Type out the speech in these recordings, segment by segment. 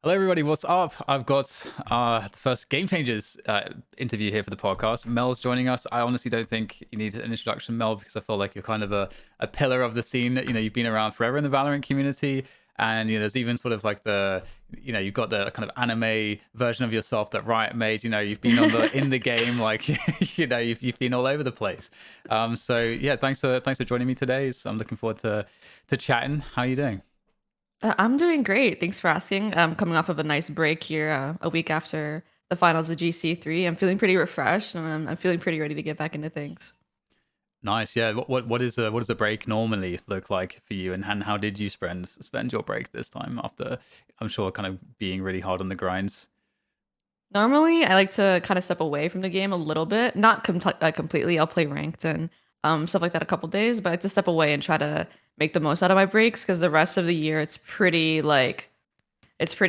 Hello, everybody. What's up? I've got the first Game Changers interview here for the podcast. meL's joining us. I honestly don't think you need an introduction, meL, because I feel like you're kind of a pillar of the scene. You've been around forever in the Valorant community. And there's even sort of like you've got the kind of anime version of yourself that Riot made. You've been on the in the game, like you've been all over the place. So yeah, thanks for joining me today. I'm looking forward to chatting. How are you doing? I'm doing great. Thanks for asking. I'm coming off of a nice break here, a week after the finals of GC3. I'm feeling pretty refreshed and I'm feeling pretty ready to get back into things. Nice, yeah. What does a break normally look like for you, and how did you spend your break this time after I'm sure kind of being really hard on the grinds? Normally, I like to kind of step away from the game a little bit, not completely. I'll play ranked and stuff like that a couple days, but I like to step away and try to make the most out of my breaks because the rest of the year it's pretty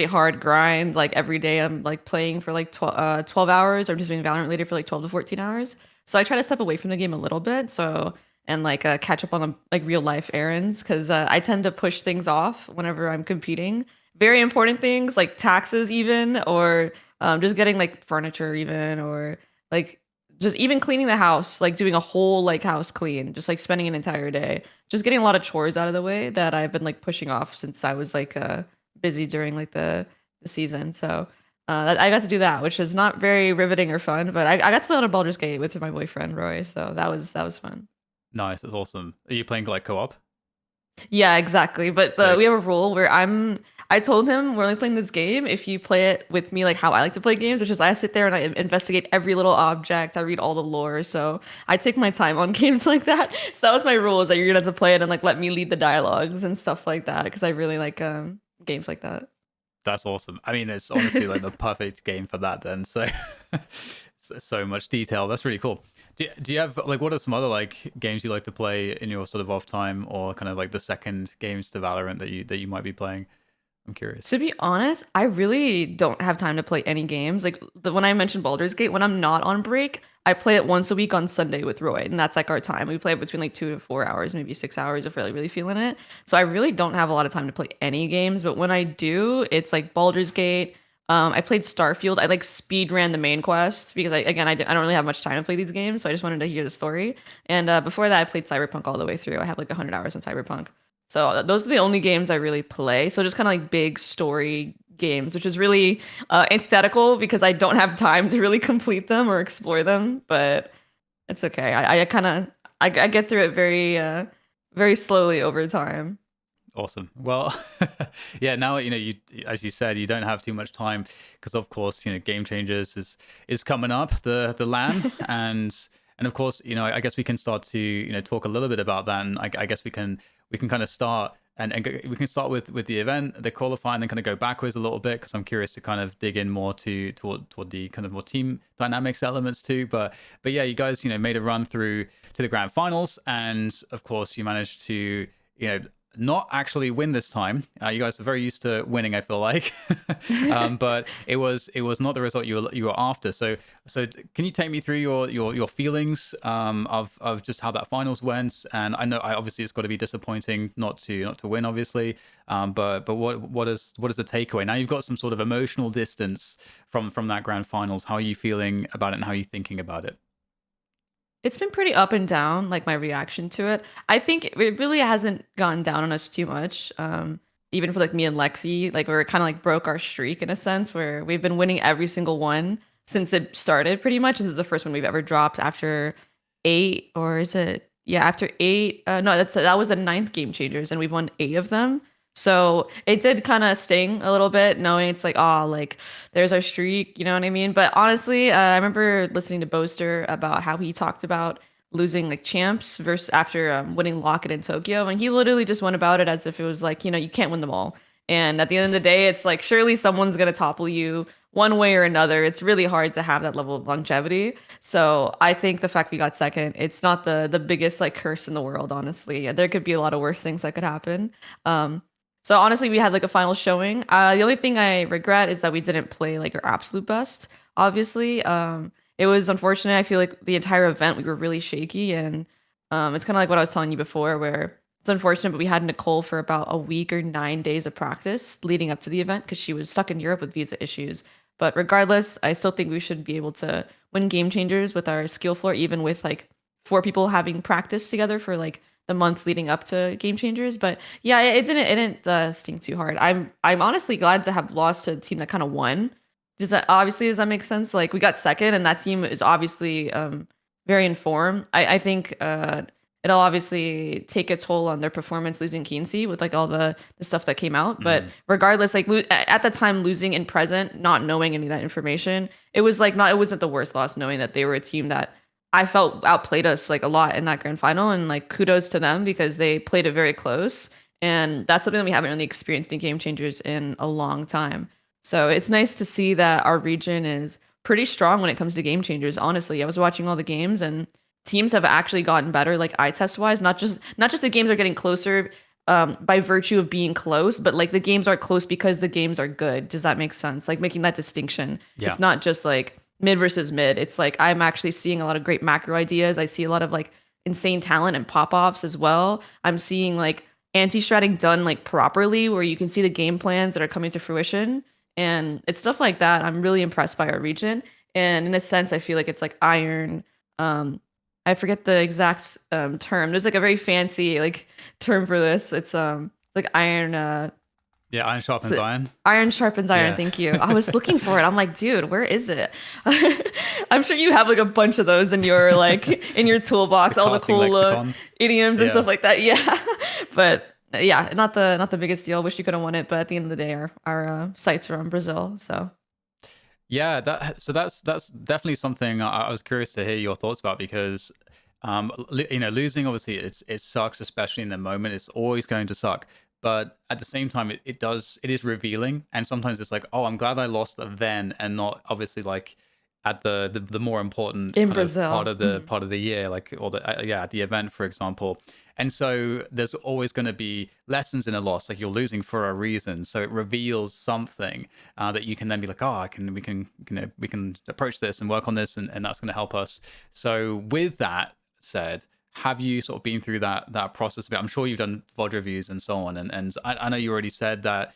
hard grind. Like every day I'm like playing for like 12 hours or just being Valorant later for like 12 to 14 hours. So I try to step away from the game a little bit. So, and like catch up on like real life errands because I tend to push things off whenever I'm competing. Very important things like taxes, even, or just getting like furniture, even, or like just even cleaning the house, like doing a whole like house clean, just like spending an entire day, just getting a lot of chores out of the way that I've been like pushing off since I was like busy during like the season. So I got to do that, which is not very riveting or fun, but I got to play on a Baldur's Gate with my boyfriend Roy, so that was fun. Nice, that's awesome. Are you playing like co-op? Yeah, exactly. But we Sick. have a rule where I told him we're only playing this game if you play it with me like how I like to play games, which is I sit there and I investigate every little object, I read all the lore, so I take my time on games like that. So that was my rule, is that you're gonna have to play it and like let me lead the dialogues and stuff like that because I really like games like that. That's awesome. I mean, it's honestly like the perfect game for that. Then so much detail. That's really cool. Do you have like what are some other like games you like to play in your sort of off time, or kind of like the second games to Valorant that you might be playing? I'm curious. To be honest, I really don't have time to play any games. Like when I mentioned Baldur's Gate, when I'm not on break, I play it once a week on Sunday with Roy, and that's like our time. We play it between like 2 to 4 hours, maybe 6 hours if we're like really feeling it. So I really don't have a lot of time to play any games, but when I do, it's like Baldur's Gate. I played Starfield. I like speed ran the main quest because I don't really have much time to play these games, so I just wanted to hear the story. And before that, I played Cyberpunk all the way through. I have like 100 hours on Cyberpunk. So those are the only games I really play. So just kind of like big story games, which is really antithetical because I don't have time to really complete them or explore them. But it's okay. I kind of I get through it very slowly over time. Awesome. Well, yeah. Now you as you said, you don't have too much time because, of course, Game Changers is coming up, the LAN, and of course, I guess we can start to talk a little bit about that, and I guess we can kind of start we can start with the event, the qualifying, and then kind of go backwards a little bit because I'm curious to kind of dig in more toward the kind of more team dynamics elements too. But yeah, you guys made a run through to the grand finals, and of course, you managed to not actually win this time. You guys are very used to winning, I feel like, but it was not the result you were after. So can you take me through your feelings of just how that finals went? And I know obviously it's got to be disappointing not to win, obviously. But what is the takeaway? Now you've got some sort of emotional distance from that grand finals. How are you feeling about it, and how are you thinking about it? It's been pretty up and down, like my reaction to it. I think it really hasn't gone down on us too much. Even for like me and Lexi, like we're kind of like broke our streak in a sense where we've been winning every single one since it started pretty much. This is the first one we've ever dropped after eight, or is it? Yeah, after eight. No, that was the ninth Game Changers, and we've won eight of them. So it did kind of sting a little bit, knowing it's like, oh, like there's our streak, you know what I mean? But honestly, I remember listening to Boaster about how he talked about losing like champs versus after winning Locket in Tokyo, and he literally just went about it as if it was like, you can't win them all. And at the end of the day, it's like surely someone's gonna topple you one way or another. It's really hard to have that level of longevity. So I think the fact we got second, it's not the biggest like curse in the world, honestly. There could be a lot of worse things that could happen. Um, so honestly, we had like a final showing. The only thing I regret is that we didn't play like our absolute best. Obviously, it was unfortunate. I feel like the entire event we were really shaky, and it's kind of like what I was telling you before, where It's unfortunate, but we had Nicole for about a week or 9 days of practice leading up to the event because she was stuck in Europe with visa issues. But regardless, I still think we should be able to win game changers with our skill floor, even with like four people having practice together for like the months leading up to game changers. But yeah, it didn't sting too hard. I'm honestly glad to have lost to a team that kind of won. Does that make sense? Like we got second, and that team is obviously very informed. I think it'll obviously take a toll on their performance losing Kinsey with like all the stuff that came out. But Mm. regardless, like at the time losing in present, not knowing any of that information, it was like not it wasn't the worst loss knowing that they were a team that I felt outplayed us like a lot in that grand final. And like kudos to them because they played it very close. And that's something that we haven't really experienced in game changers in a long time. So it's nice to see that our region is pretty strong when it comes to game changers. Honestly, I was watching all the games and teams have actually gotten better, like eye test wise. Not just the games are getting closer by virtue of being close, but like the games are close because the games are good. Does that make sense? Like making that distinction. Yeah. It's not just like mid versus mid. It's like I'm actually seeing a lot of great macro ideas. I see a lot of like insane talent and pop offs as well. I'm seeing like anti-stratting done like properly, where you can see the game plans that are coming to fruition. And it's stuff like that. I'm really impressed by our region. And in a sense, I feel like it's like iron. Um, I forget the exact term. There's like a very fancy like term for this. It's like iron. Yeah, iron Is sharpens it iron. iron sharpens iron? Yeah. Thank you. I was looking for it. I'm like, dude, where is it? I'm sure you have like a bunch of those in your like in your The toolbox, all the casting cool lexicon. idioms and Yeah. stuff like that. Yeah, but yeah, not the biggest deal. Wish you could have won it, but at the end of the day, our sights are on Brazil. So Yeah, that's definitely something I was curious to hear your thoughts about because losing obviously it sucks, especially in the moment. It's always going to suck. But at the same time, it is revealing, and sometimes it's like, oh, I'm glad I lost then, and not obviously like at the more important in kind of Brazil. Mhm. part of the year, like or the yeah, at the event, for example. And so there's always going to be lessons in a loss, like you're losing for a reason. So it reveals something that you can then be like, oh, we can approach this and work on this, and that's going to help us. So with that said, have you sort of been through that process a bit? I'm sure you've done VOD reviews and so on, and I know you already said that.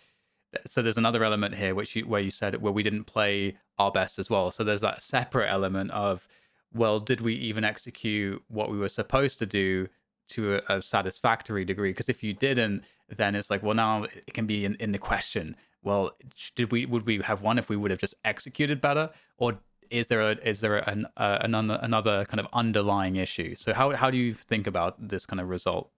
So there's another element here where you said where we didn't play our best as well. So there's that separate element of, well, did we even execute what we were supposed to do to a satisfactory degree? Because if you didn't, then it's like, well, now it can be in the question. Well, would we have won if we would have just executed better, or another kind of underlying issue? So how do you think about this kind of result?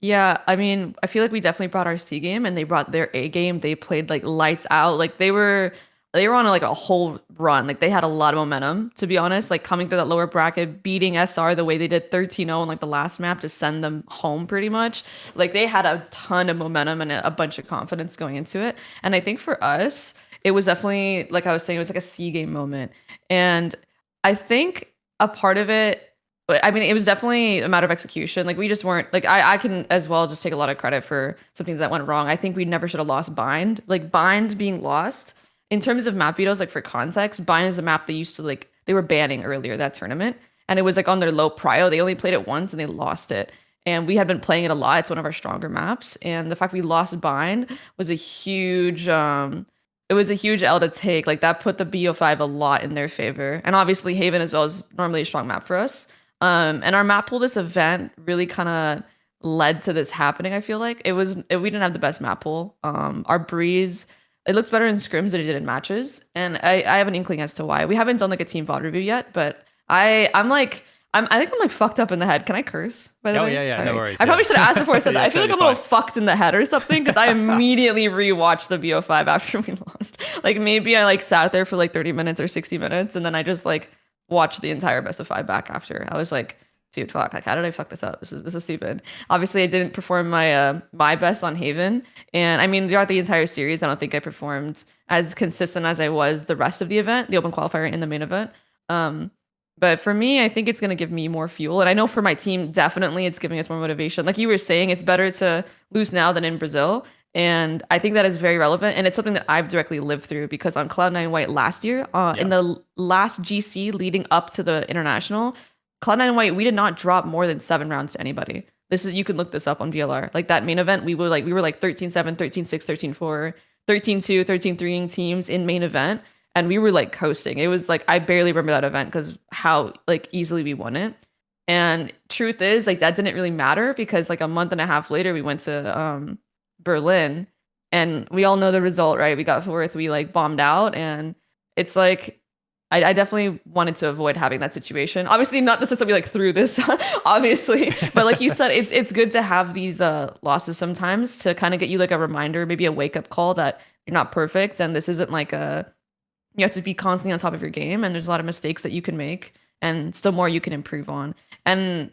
Yeah, I mean, I feel like we definitely brought our C game and they brought their A game. They played like lights out. Like they were on like a whole run. Like they had a lot of momentum, to be honest. Like coming through that lower bracket, beating SR the way they did 13-0 in like the last map to send them home pretty much. Like they had a ton of momentum and a bunch of confidence going into it. And I think for us, it was definitely like I was saying, it was like a C game moment. And I think a part of it, but I mean, it was definitely a matter of execution. Like we just weren't like I can as well just take a lot of credit for some things that went wrong. I think we never should have lost Bind. Like Bind being lost in terms of map vetoes, like for context, Bind is a map they used to like they were banning earlier that tournament. And it was like on their low prio. They only played it once and they lost it. And we had been playing it a lot. It's one of our stronger maps. And the fact we lost Bind was a huge it was a huge L to take. Like that put the BO5 a lot in their favor. And obviously Haven as well is normally a strong map for us. And our map pool this event really kind of led to this happening. I feel like we didn't have the best map pool. Our breeze it looks better in scrims than it did in matches, and I have an inkling as to why. We haven't done like a team VOD review yet, but I think I'm like fucked up in the head. Can I curse, by the Oh way? yeah, yeah, no Sorry. worries. I Yeah, probably should have asked before I said that. yeah, I feel like totally I'm a little fine. fucked in the head or something because I immediately rewatched the BO5 after we lost. Like maybe I like sat there for like 30 minutes or 60 minutes and then I just like watched the entire best of five back after. I was like, dude, fuck, like how did I fuck this up? This is stupid. Obviously I didn't perform my best on Haven. And I mean throughout the entire series, I don't think I performed as consistent as I was the rest of the event, the open qualifier and the main event. Um, but for me, I think it's going to give me more fuel. And I know for my team, definitely it's giving us more motivation. Like you were saying, it's better to lose now than in Brazil. And I think that is very relevant. And it's something that I've directly lived through because on Cloud9 White last year, in Yeah. the last GC leading up to the international, Cloud9 White, we did not drop more than 7 rounds to anybody. This is you can look this up on VLR. Like that main event, we were like 13-7, 13-6, 13-4, 13-2, 13-3 teams in main event, and we were like coasting. It was like I barely remember that event because how like easily we won it. And truth is, like that didn't really matter because like a month and a half later we went to Berlin, and we all know the result, right? We got fourth, we like bombed out, and it's like I definitely wanted to avoid having that situation. Obviously, not the sense that we like threw this, obviously, but like you said, it's good to have these losses sometimes to kind of get you like a reminder, maybe a wake up call that you're not perfect, and this isn't like a you have to be constantly on top of your game, and there's a lot of mistakes that you can make, and still more you can improve on. And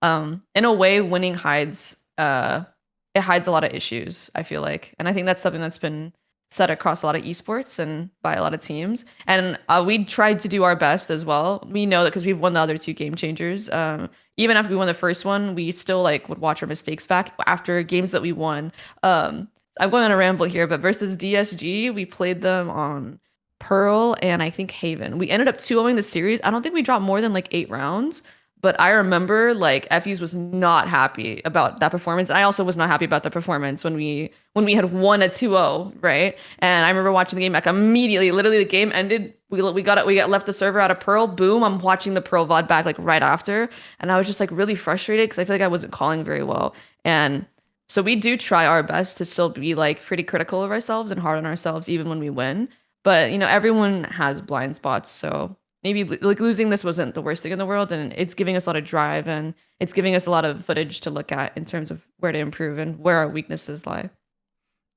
in a way, winning hides it hides a lot of issues, I feel like. And I think that's something that's been said across a lot of esports and by a lot of teams. And we tried to do our best as well. We know that because we've won the other two game changers. Even after we won the first one, we still like would watch our mistakes back after games that we won. I'm going on a ramble here, but versus DSG, we played them on Pearl and I think Haven. We ended up 2-0ing the series. I don't think we dropped more than like 8 rounds. But I remember like Effie's was not happy about that performance. I also was not happy about the performance when we had won a 2-0, right? And I remember watching the game back immediately. Literally the game ended. We got left the server out of Pearl. Boom, I'm watching the Pearl VOD back like right after. And I was just like really frustrated because I feel like I wasn't calling very well. And so we do try our best to still be like pretty critical of ourselves and hard on ourselves even when we win. But everyone has blind spots, so maybe like losing this wasn't the worst thing in the world, and it's giving us a lot of drive and it's giving us a lot of footage to look at in terms of where to improve and where our weaknesses lie.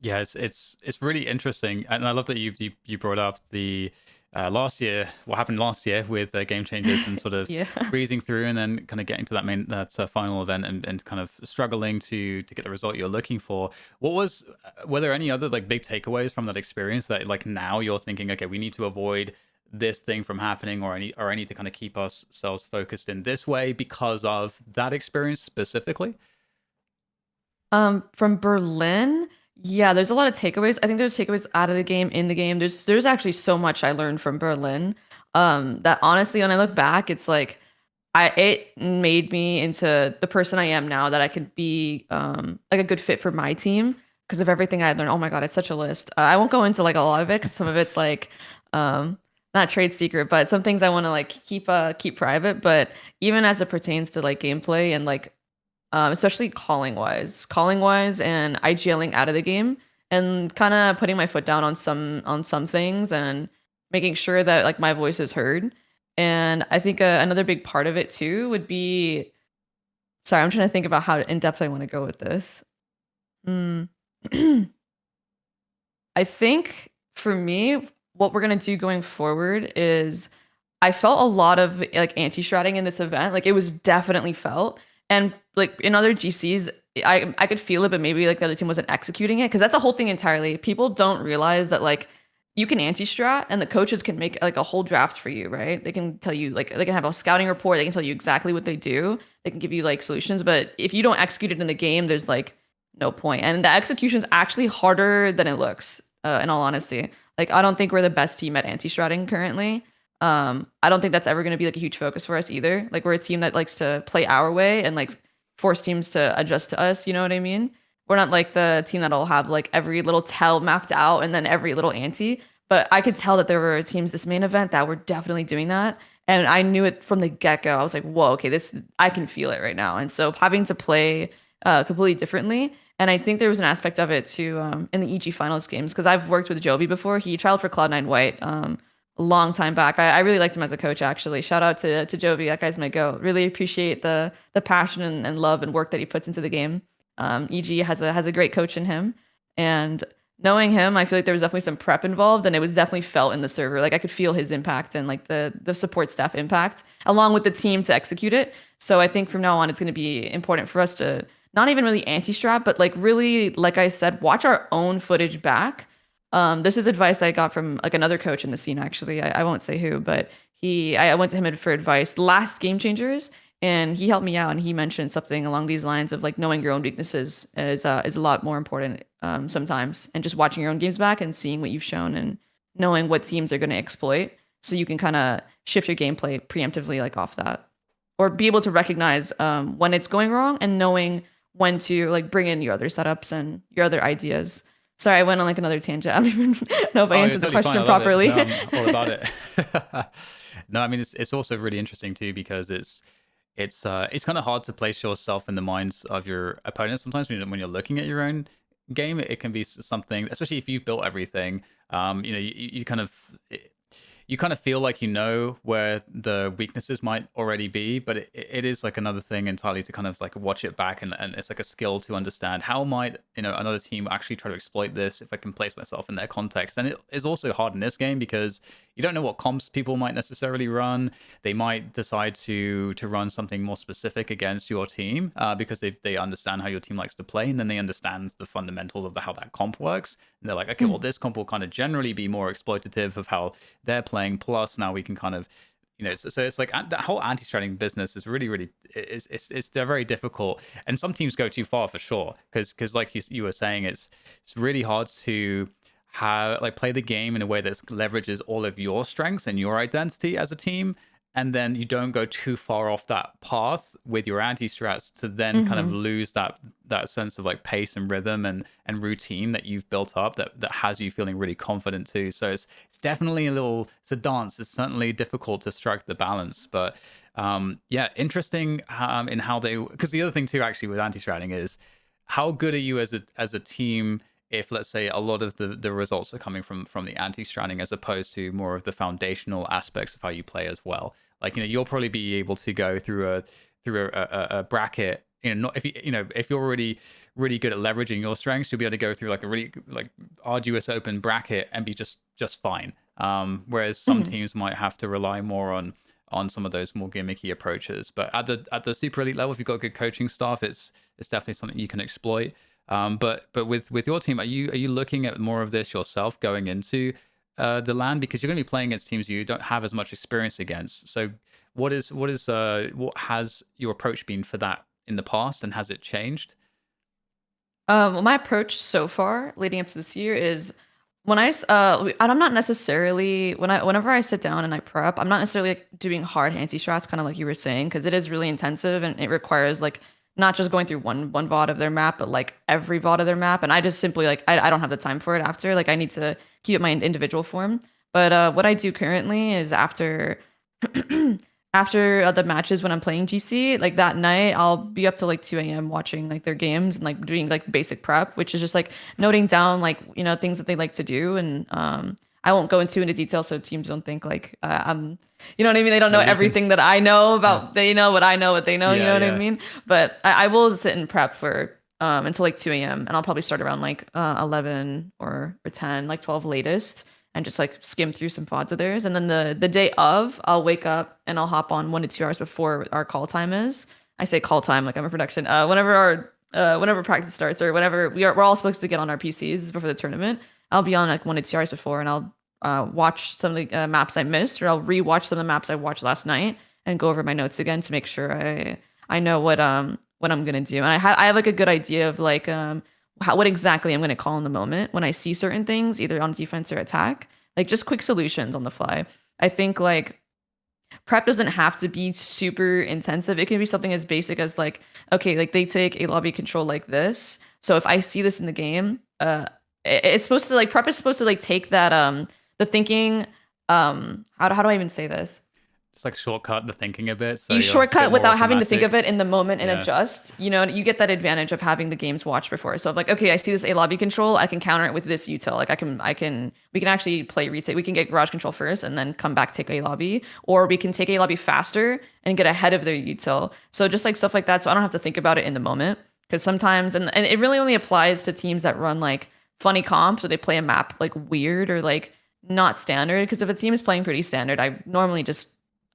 Yeah, it's really interesting, and I love that you brought up the last year, what happened last year with game changers and sort of Yeah. breezing through, and then kind of getting to that final event and kind of struggling to get the result you're looking for. Were there any other like big takeaways from that experience that like now you're thinking, okay, we need to avoid this thing from happening, or I need to kind of keep ourselves focused in this way because of that experience specifically? From Berlin, yeah, there's a lot of takeaways. I think there's takeaways out of the game, in the game. There's actually so much I learned from Berlin. That honestly, when I look back, it's like it made me into the person I am now, that I could be like a good fit for my team because of everything I learned. Oh my God, it's such a list. I won't go into like a lot of it because some of it's like not trade secret, but some things I want to like keep private. But even as it pertains to like gameplay and like especially calling wise, and IGLing out of the game, and kind of putting my foot down on some things and making sure that like my voice is heard. And I think another big part of it too would be, sorry, I'm trying to think about how in depth I want to go with this. Hmm. I think for me, what we're gonna do going forward is I felt a lot of like anti-stratting in this event. Like it was definitely felt. And like in other GCs, I could feel it, but maybe like the other team wasn't executing it. Cause that's a whole thing entirely. People don't realize that like you can anti-strat and the coaches can make like a whole draft for you, right? They can tell you like they can have a scouting report, they can tell you exactly what they do, they can give you like solutions. But if you don't execute it in the game, there's like no point. And the execution is actually harder than it looks, in all honesty. Like I don't think we're the best team at anti-stratting currently. I don't think that's ever going to be like a huge focus for us either. Like we're a team that likes to play our way and like force teams to adjust to us. You know what I mean? We're not like the team that'll have like every little tell mapped out and then every little anti. But I could tell that there were teams this main event that were definitely doing that. And I knew it from the get-go. I was like, whoa, okay, this I can feel it right now. And so having to play completely differently. And I think there was an aspect of it too in the EG finals games, because I've worked with Joby before. He trialed for Cloud9 White a long time back. I really liked him as a coach, actually. Shout out to Joby. That guy's my goat. Really appreciate the passion and love and work that he puts into the game. EG has a great coach in him. And knowing him, I feel like there was definitely some prep involved, and it was definitely felt in the server. Like I could feel his impact and like the support staff impact, along with the team to execute it. So I think from now on, it's going to be important for us to not even really anti-strap, but like really, like I said, watch our own footage back. This is advice I got from like another coach in the scene, actually. I won't say who, but I went to him for advice last Game Changers, and he helped me out, and he mentioned something along these lines of like knowing your own weaknesses is a lot more important sometimes, and just watching your own games back and seeing what you've shown and knowing what teams are going to exploit, so you can kind of shift your gameplay preemptively like off that. or be able to recognize when it's going wrong and knowing when to like bring in your other setups and your other ideas. Sorry, I went on like another tangent. I don't even know if I Oh, you're answered the totally fine. I question love it. properly. No, I'm all about it. No, I mean it's also really interesting too because it's kind of hard to place yourself in the minds of your opponents sometimes when you're looking at your own game. It can be something, especially if you've built everything. You kind of you kind of feel like you know where the weaknesses might already be, but it is like another thing entirely to kind of like watch it back, and it's like a skill to understand how might another team actually try to exploit this if I can place myself in their context. And it is also hard in this game because you don't know what comps people might necessarily run. They might decide to run something more specific against your team because they understand how your team likes to play, and then they understand the fundamentals of how that comp works. And they're like, okay, well, this comp will kind of generally be more exploitative of how they're playing. Plus, now we can kind of, so it's like that whole anti-stratting business is really it's they're very difficult, and some teams go too far for sure because like you were saying, it's really hard to have like play the game in a way that leverages all of your strengths and your identity as a team, and then you don't go too far off that path with your anti-strats to then kind of Hmm. lose that sense of like pace and rhythm and routine that you've built up that has you feeling really confident too. So it's definitely it's a dance. It's certainly difficult to strike the balance, but yeah, interesting in how they, because the other thing too actually with anti-stratting is how good are you as a team if, let's say, a lot of the results are coming from the anti-stratting as opposed to more of the foundational aspects of how you play as well. Like, you'll probably be able to go through a bracket. Not if if you're really good at leveraging your strengths, you'll be able to go through like a really like arduous open bracket and be just fine. Whereas some Hmm. teams might have to rely more on some of those more gimmicky approaches. But at the super elite level, if you've got good coaching staff, it's definitely something you can exploit. But with your team, are you looking at more of this yourself going into the LAN, because you're going to be playing against teams you don't have as much experience against? So what has your approach been for that in the past, and has it changed? Well, my approach so far leading up to this year is and I'm not necessarily whenever I sit down and I prep, I'm not necessarily like doing hard anti strats, kind of like you were saying, because it is really intensive and it requires like not just going through one VOD of their map, but like every VOD of their map. And I just simply like I don't have the time for it after. Like I need to keep it my individual form. But what I do currently is after the matches when I'm playing GC, like that night, I'll be up till like 2 a.m. watching like their games and like doing like basic prep, which is just like noting down like, things that they like to do. And I won't go into detail so teams don't think like I'm, what I mean? They don't know You're leaking. everything that I know Yeah. about, they know what I know, what they know, you Yeah, know what I yeah. mean? But I will sit and prep for until like 2 a.m. and I'll probably start around like 11 or 10, like 12 latest, and just like skim through some VODs of theirs. And then the day of, I'll wake up and I'll hop on 1 to 2 hours before our call time is. I say call time like I'm a production. Whenever practice starts or whenever we're all supposed to get on our PCs before the tournament, I'll be on like 1 to 2 hours before, and I'll watch some of the maps I missed, or I'll rewatch some of the maps I watched last night and go over my notes again to make sure I know what I'm gonna do. And I have like a good idea of like what exactly I'm gonna call in the moment when I see certain things, either on defense or attack, like just quick solutions on the fly. I think like prep doesn't have to be super intensive. It can be something as basic as like, okay, like they take a lobby control like this. So if I see this in the game, it's supposed to like prep is supposed to like take that the thinking how do I even say this? Just like shortcut the thinking a bit, so You you're a bit shortcut more without having to think of automatic. it in the moment and Yeah. adjust. You get that advantage of having the games watched before. So if like, okay, I see this A lobby control, I can counter it with this util. Like we can actually play retake. We can get garage control first and then come back take A lobby, or we can take A lobby faster and get ahead of their util. So just like stuff like that. So I don't have to think about it in the moment, because sometimes, and it really only applies to teams that run like funny comps or they play a map like weird or like not standard. Because if a team is playing pretty standard, I normally just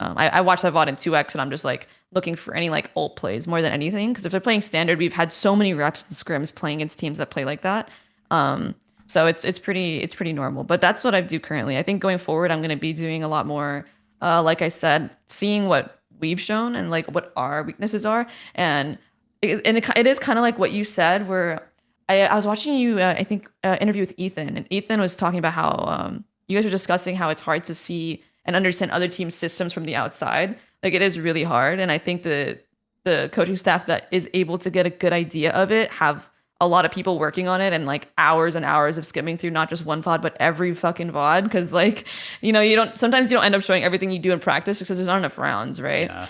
I watch that VOD in 2x and I'm just like looking for any like ult plays more than anything. Because if they're playing standard, we've had so many reps and scrims playing against teams that play like that. Um, so it's pretty normal. But that's what I do currently. I think going forward, I'm gonna be doing a lot more, like I said, seeing what we've shown and like what our weaknesses are. And it is kind of like what you said, where I was watching you, I think, interview with Ethan, and Ethan was talking about how you guys were discussing how it's hard to see and understand other teams' systems from the outside. Like it is really hard, and I think the coaching staff that is able to get a good idea of it have a lot of people working on it and like hours and hours of skimming through not just one VOD but every fucking VOD because like you don't sometimes you don't end up showing everything you do in practice because there's not enough rounds, right? Yeah.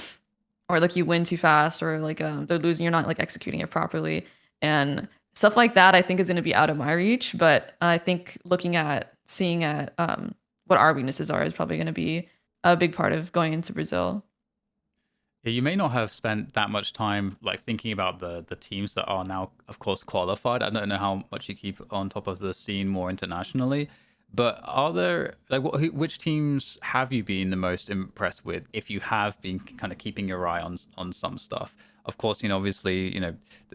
Or like you win too fast or like they're losing, you're not like executing it properly, and stuff like that I think is going to be out of my reach. But I think looking at seeing at what our weaknesses are is probably going to be a big part of going into Brazil. Yeah, you may not have spent that much time like thinking about the teams that are now, of course, qualified. I don't know how much you keep on top of the scene more internationally, but are there like which teams have you been the most impressed with? If you have been kind of keeping your eye on some stuff, of course, obviously,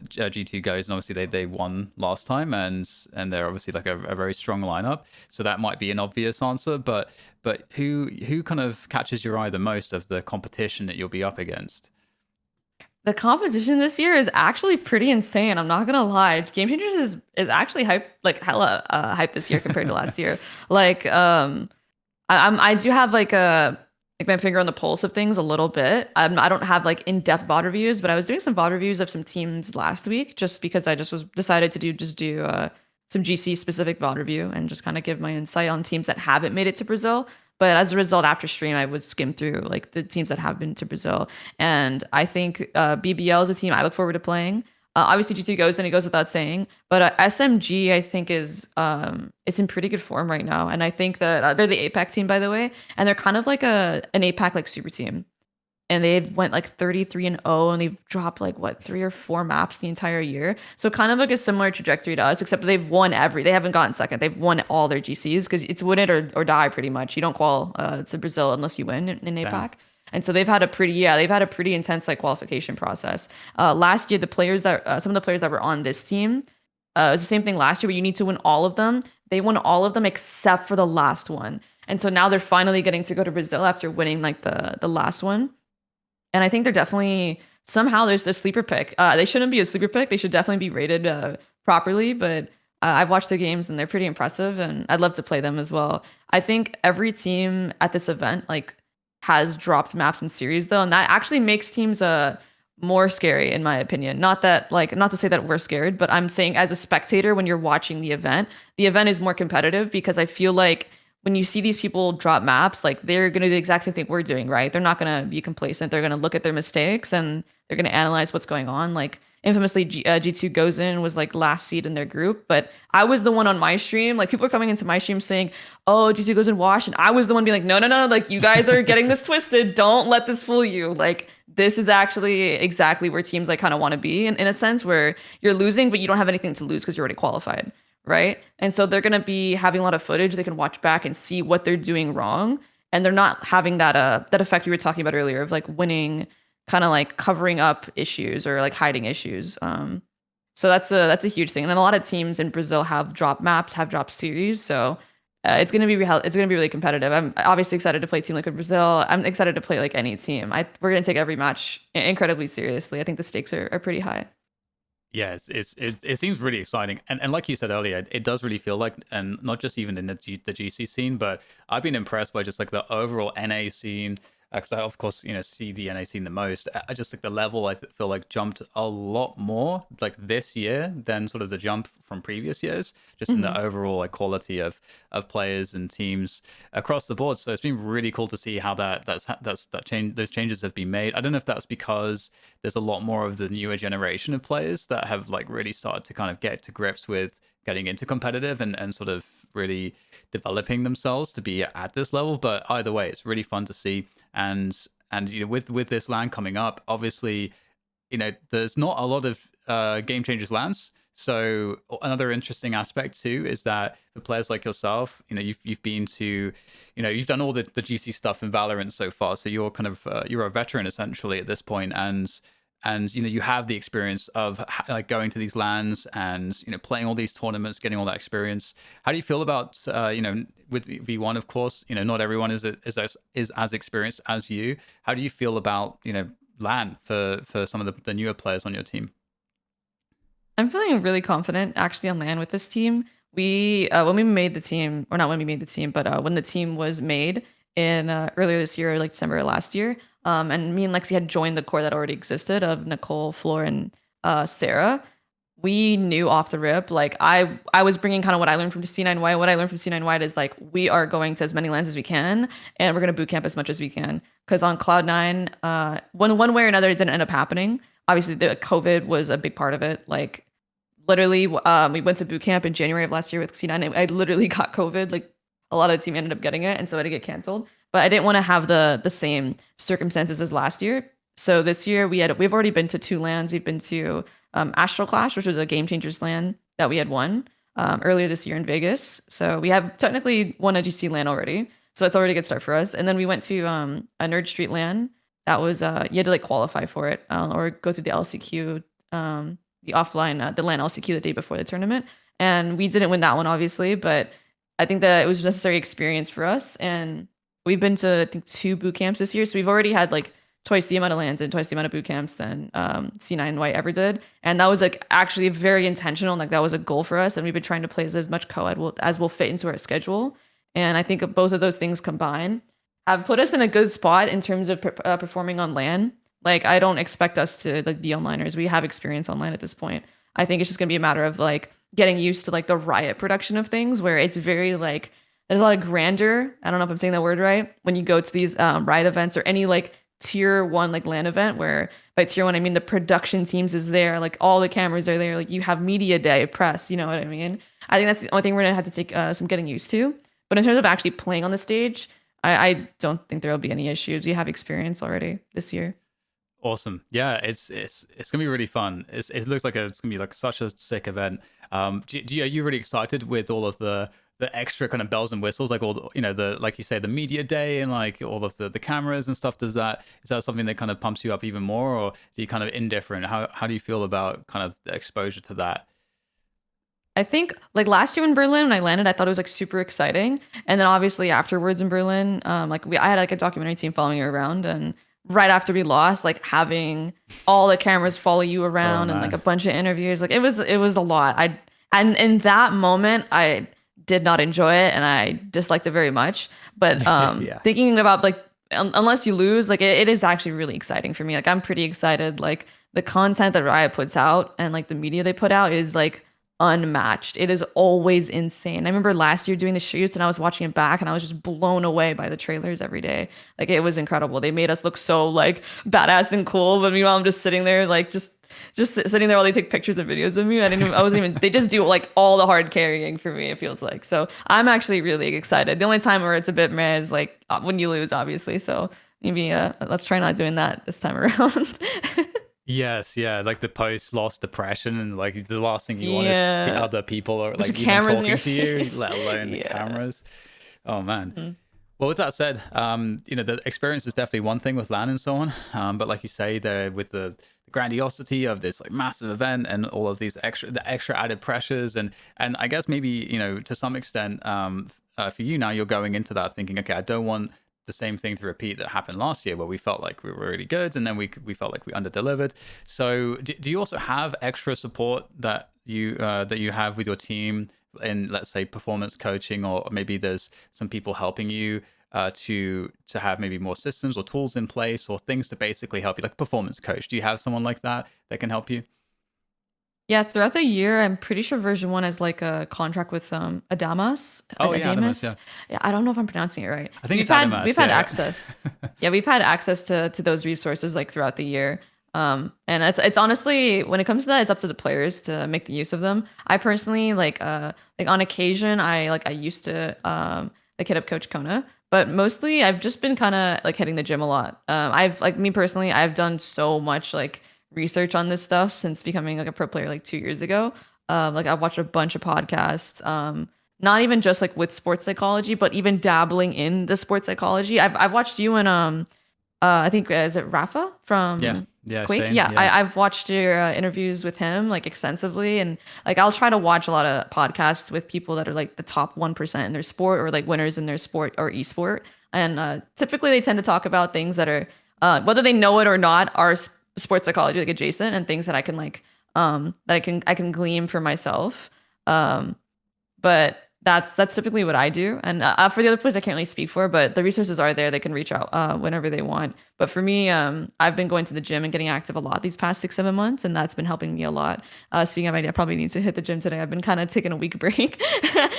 G2 goes and obviously they won last time, and they're obviously like a very strong lineup, so that might be an obvious answer, but who kind of catches your eye the most of the competition that you'll be up against? The competition this year is actually pretty insane. I'm not gonna lie. Game Changers is actually hype, like hella hype this year compared to last year. Like I do have like my finger on the pulse of things a little bit. I don't have like in-depth VOD reviews, but I was doing some VOD reviews of some teams last week just because I just was decided to do some GC specific VOD review and just kind of give my insight on teams that haven't made it to Brazil. But as a result, after stream, I would skim through like the teams that have been to Brazil, and I think BBL is a team I look forward to playing. Obviously, G2 goes and it goes without saying, but SMG I think is in pretty good form right now, and I think that they're the APAC team by the way, and they're kind of like an APAC like super team, and they've went like 33-0 and they've dropped like what 3 or 4 maps the entire year, so kind of like a similar trajectory to us, except they've won they haven't gotten second, they've won all their GCs because it's win it or die pretty much. You don't qual to Brazil unless you win in Damn. APAC. And so they've had a pretty intense like qualification process. Last year, some of the players that were on this team, it was the same thing last year, where you need to win all of them. They won all of them except for the last one, and so now they're finally getting to go to Brazil after winning like the last one. And I think they're definitely somehow there's this sleeper pick. They shouldn't be a sleeper pick. They should definitely be rated properly. But I've watched their games and they're pretty impressive, and I'd love to play them as well. I think every team at this event like has dropped maps in series though, and that actually makes teams more scary in my opinion. Not that like not to say that we're scared, but I'm saying as a spectator when you're watching the event is more competitive because I feel like when you see these people drop maps, like they're going to do the exact same thing we're doing, right? They're not going to be complacent. They're going to look at their mistakes and they're going to analyze what's going on. Like infamously, G2 goes in was like last seed in their group, but I was the one on my stream. Like people are coming into my stream saying, "Oh, G2 goes in wash," and I was the one being like, "No, no, no! Like you guys are getting this twisted. Don't let this fool you. Like this is actually exactly where teams like kind of want to be in a sense where you're losing, but you don't have anything to lose because you're already qualified." Right? And so they're going to be having a lot of footage they can watch back and see what they're doing wrong, and they're not having that effect we were talking about earlier of like winning, kind of like covering up issues or like hiding issues. So that's a huge thing. And then a lot of teams in Brazil have dropped maps, have dropped series, so it's gonna be really competitive. I'm obviously excited to play Team Liquid Brazil. I'm excited to play like any team. We're gonna take every match incredibly seriously. I think the stakes are pretty high. Yeah, it seems really exciting, and like you said earlier, it does really feel like, and not just even in the GC scene, but I've been impressed by just like the overall NA scene. Because I of course see the NA scene the most. I just like the level feel like jumped a lot more like this year than sort of the jump from previous years, just in the Mhm. overall like quality of players and teams across the board. So it's been really cool to see how that change those changes have been made. I don't know if that's because there's a lot more of the newer generation of players that have like really started to kind of get to grips with getting into competitive and sort of really developing themselves to be at this level. But either way, it's really fun to see. And with this land coming up, obviously, there's not a lot of game changers lands. So another interesting aspect too is that for players like yourself, you've been to, you've done all the GC stuff in Valorant so far. So you're kind of you're a veteran essentially at this point, and you have the experience of like going to these lands and playing all these tournaments, getting all that experience. How do you feel about with V1? Of course, not everyone is as experienced as you. How do you feel about LAN for some of the newer players on your team? I'm feeling really confident actually on land with this team. We when we made the team, or not when we made the team, but when the team was made, in earlier this year, like December last year. And me and Lexi had joined the core that already existed of Nicole, Floor, and Sarah. We knew off the rip, like I was bringing kind of what I learned from C9 White. What I learned from C9 White is like we are going to as many lands as we can, and we're going to boot camp as much as we can. Because on Cloud9, one way or another, it didn't end up happening. Obviously, the COVID was a big part of it. Like literally, we went to boot camp in January of last year with C9. And I literally got COVID. Like a lot of the team ended up getting it, and so I had to get canceled. But I didn't want to have the same circumstances as last year. So this year we've already been to 2 lands. We've been to Astral Clash, which was a Game Changers land that we had won earlier this year in Vegas. So we have technically won a GC land already. So that's already a good start for us. And then we went to a Nerd Street land. That was you had to like qualify for it or go through the LCQ, the offline, the LAN LCQ the day before the tournament. And we didn't win that one, obviously, but I think that it was a necessary experience for us. And we've been to, I think, 2 boot camps this year. So we've already had like twice the amount of lands and twice the amount of boot camps than C9 White ever did. And that was like actually very intentional. Like that was a goal for us. And we've been trying to play as much co-ed as will fit into our schedule. And I think both of those things combined have put us in a good spot in terms of performing on LAN. Like I don't expect us to like be onliners. We have experience online at this point. I think it's just gonna be a matter of like getting used to like the Riot production of things where it's very like there's a lot of grandeur. I don't know if I'm saying that word right. When you go to these Riot events or any like tier 1 like LAN event, where by tier 1 I mean the production teams is there, like all the cameras are there, like you have media day, press, you know what I mean? I think that's the only thing we're gonna have to take some getting used to. But in terms of actually playing on the stage, I don't think there will be any issues. We have experience already this year. Awesome. Yeah, it's gonna be really fun. It looks like it's gonna be like such a sick event. Are you really excited with all of the extra kind of bells and whistles, like all the, the, like you say, the media day and like all of the cameras and stuff? Is that something that kind of pumps you up even more, or do you kind of indifferent? How do you feel about kind of the exposure to that? I think like last year in Berlin when I landed, I thought it was like super exciting. And then obviously afterwards in Berlin, I had like a documentary team following you around, and right after we lost, like having all the cameras follow you Oh around and like man. a bunch of interviews, like it was a lot. And in that moment I did not enjoy it and I disliked it very much. But Yeah. thinking about like unless you lose, like it is actually really exciting for me. Like I'm pretty excited. Like the content that Riot puts out and like the media they put out is like unmatched. It is always insane. I remember last year doing the shoots and I was watching it back and I was just blown away by the trailers every day. Like it was incredible. They made us look so like badass and cool, but meanwhile I'm just sitting there like just sitting there while they take pictures and videos of me. I wasn't even they just do like all the hard carrying for me, it feels like. So I'm actually really excited. The only time where it's a bit meh is like when you lose, obviously. So maybe let's try not doing that this time around. Yes, yeah, like the post-loss depression, and like the last thing you want is Yeah. other people are Bunch of like even cameras in your talking to you, face. let alone the Yeah. cameras. Oh man. Mhm. Well, with that said, the experience is definitely one thing with LAN and so on. But like you say, with the grandiosity of this like massive event and all of these extra added pressures, and I guess maybe to some extent, for you now, you're going into that thinking, okay, I don't want the same thing to repeat that happened last year, where we felt like we were really good, and then we felt like we underdelivered. So, do you also have extra support that you have with your team in, let's say, performance coaching, or maybe there's some people helping you to have maybe more systems or tools in place or things to basically help you, like performance coach? Do you have someone like that can help you? Yeah, throughout the year, I'm pretty sure version 1 has like a contract with Oh yeah, Adamus, Adamus. yeah. Yeah, I don't know if I'm pronouncing it right. I So think it's we've Adamas, had yeah. access. Yeah, we've had access to those resources like throughout the year. And it's honestly when it comes to that, it's up to the players to make the use of them. I personally like on occasion I used to like hit up Coach Kona, but mostly I've just been kind of like hitting the gym a lot. I've like me personally, I've done so much like research on this stuff since becoming like a pro player like 2 years ago. Like I've watched a bunch of podcasts. Not even just like with sports psychology, but even dabbling in the sports psychology. I've watched you and I think is it Rafa Yeah, from yeah, Quake? Shane, Yeah, yeah. I've watched your interviews with him like extensively, and like I'll try to watch a lot of podcasts with people that are like the top 1% in their sport or like winners in their sport or esport. And typically they tend to talk about things that are whether they know it or not are sports psychology like adjacent and things that I can like that I can glean for myself. Um, but that's typically what I do. And for the other players, I can't really speak for, but the resources are there. They can reach out whenever they want. But for me, I've been going to the gym and getting active a lot these past 6, 7 months, and that's been helping me a lot. Speaking of, I probably need to hit the gym today. I've been kind of taking a week break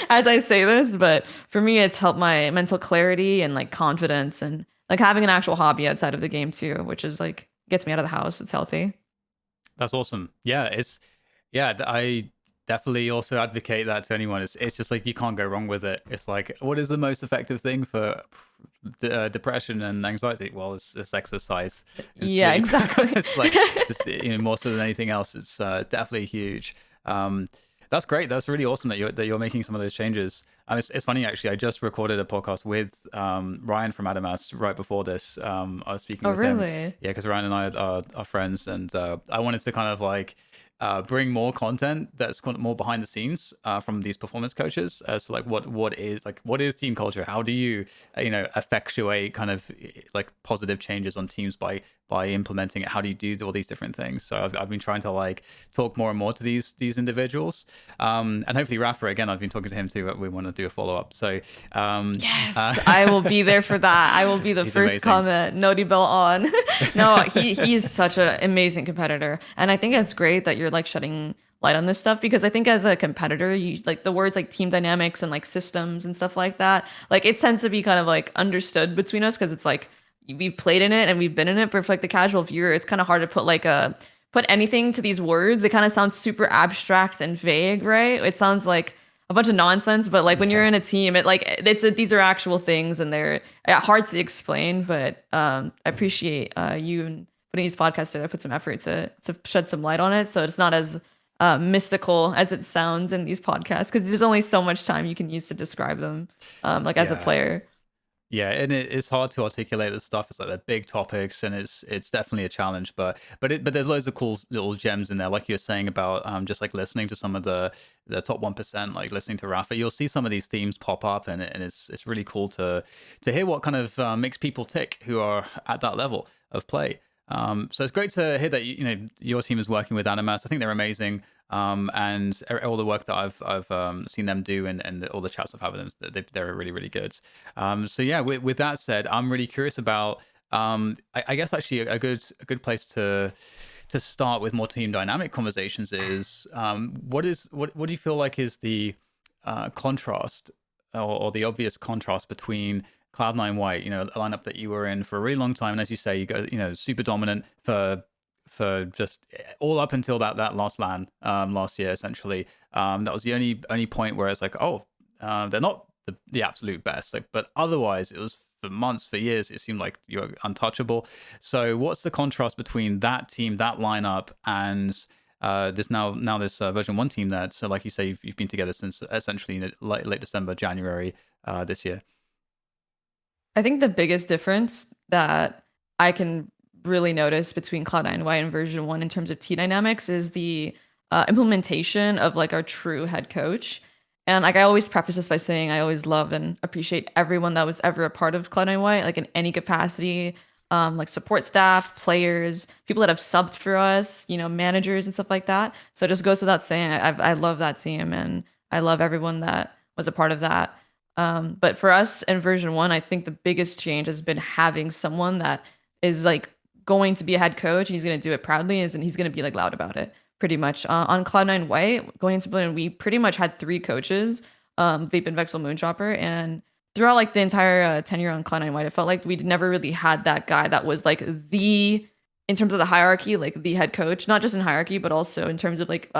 as I say this, but for me, it's helped my mental clarity and like confidence and like having an actual hobby outside of the game too, which is like gets me out of the house. It's healthy. That's awesome. Yeah, I definitely also advocate that to anyone. It's just like you can't go wrong with it. It's like, what is the most effective thing for depression and anxiety? Well, it's exercise and Yeah, sleep. exactly. It's like just more so than anything else. It's definitely huge. Um, that's great. That's really awesome that you're making some of those changes. It's funny actually. I just recorded a podcast with Ryan from Adamas right before this. I was speaking Oh, with him. really? Yeah, because Ryan and I are friends, and I wanted to kind of like bring more content that's kind of more behind the scenes from these performance coaches as to like what is team culture? How do you effectuate kind of like positive changes on teams by implementing it? How do you do all these different things? So I've been trying to like talk more and more to these individuals, and hopefully Rafa again. I've been talking to him too. But we want to do a follow up. So Yes, I will be there for that. I will be the he's first amazing. comment, Noti Bell on. No, he's such an amazing competitor. And I think it's great that you're like shedding light on this stuff because I think as a competitor, you like the words like team dynamics and like systems and stuff like that. Like it tends to be kind of like understood between us because it's like we've played in it and we've been in it, but for like the casual viewer, it's kind of hard to put anything to these words. It kind of sounds super abstract and vague, right? It sounds like a bunch of nonsense, but like when you're Yeah. in a team, these are actual things and they're hard to explain. But I appreciate you and putting these podcasts together. Put some effort to shed some light on it, so it's not as mystical as it sounds in these podcasts because there's only so much time you can use to describe them, like as a Yeah. player. Yeah, and it's hard to articulate this stuff. It's like they're big topics, and it's definitely a challenge. But there's loads of cool little gems in there, like you were saying about just like listening to some of the top 1%, like listening to Rafa. You'll see some of these themes pop up, and it's really cool to hear what kind of makes people tick who are at that level of play. So it's great to hear that your team is working with Animas. I think they're amazing. And all the work that I've seen them do and all the chats I've had with them, they're really really good. So yeah, with that said, I'm really curious about I guess actually a good place to start with more team dynamic conversations is what do you feel like is the contrast or the obvious contrast between Cloud9 White, a lineup that you were in for a really long time, and as you say, you go, super dominant for just all up until that last LAN last year, essentially. That was the only point where it's like, oh, they're not the absolute best, like, but otherwise it was for months, for years, it seemed like you're untouchable. So what's the contrast between that team, that lineup, and this version 1 team that, so like you say, you've been together since essentially late December, January this year? I think the biggest difference that I can really notice between Cloud9 White and version 1 in terms of team dynamics is the implementation of like our true head coach. And like I always preface this by saying I always love and appreciate everyone that was ever a part of Cloud9 White, like in any capacity, like support staff, players, people that have subbed for us, managers and stuff like that. So it just goes without saying, I love that team and I love everyone that was a part of that. But for us in version 1, I think the biggest change has been having someone that is like going to be a head coach and he's going to do it proudly and he's going to be like loud about it pretty much. On Cloud9 White, going into Berlin, we pretty much had 3 coaches, Vape and Vexel Moonchopper. And throughout like the entire tenure on Cloud9 White, it felt like we'd never really had that guy that was like in terms of the hierarchy, like the head coach, not just in hierarchy, but also in terms of like